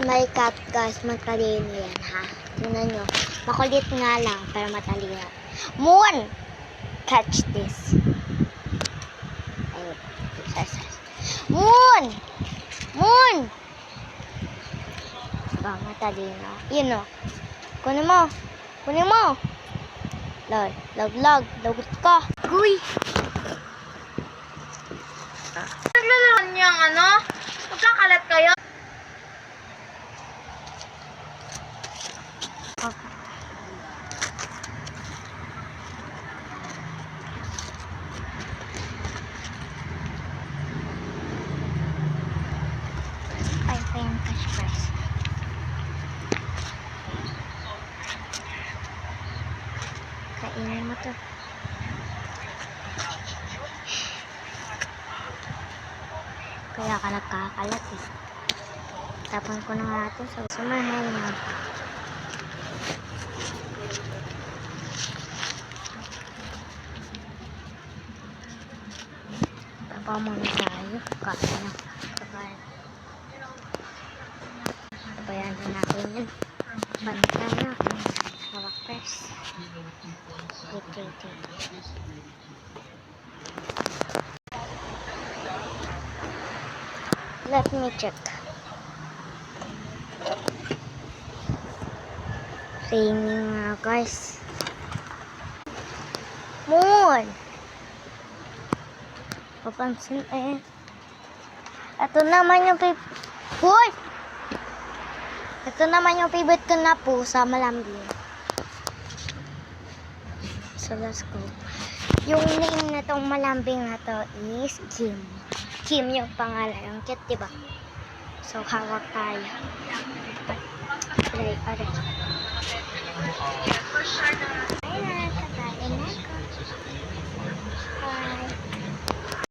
my cat guys, matalino yan ha. Tingnan nyo. Makulit nga lang, pero matalino. Moon! Catch this. Ayun. Moon! Moon! Oh, matalino. Yun o. Kunin mo. Kunin mo. Log. Lagot ka. Uy! Naglalaman niyang ano? Magkakalat kayo? Okay. Ay, pa yung cash prize. Kainin mo to. Kaya ka nagkakalat eh. Tapon ko na nga ito sa sumahan niya. Tapa muna tayo. Kain na. Kakain. Tapayan na natin yan. Bantay na. Hawak first. Wait. Let me check. Raining nga guys. Moon! Papansin eh. Ito naman yung Hoy! Ito naman yung favorite ko na pusa, malambing. So let's go. Yung name na tong malambing na to is Kim. Kim yung pangalan. Ang cute, diba? So, hawak tayo. Aray.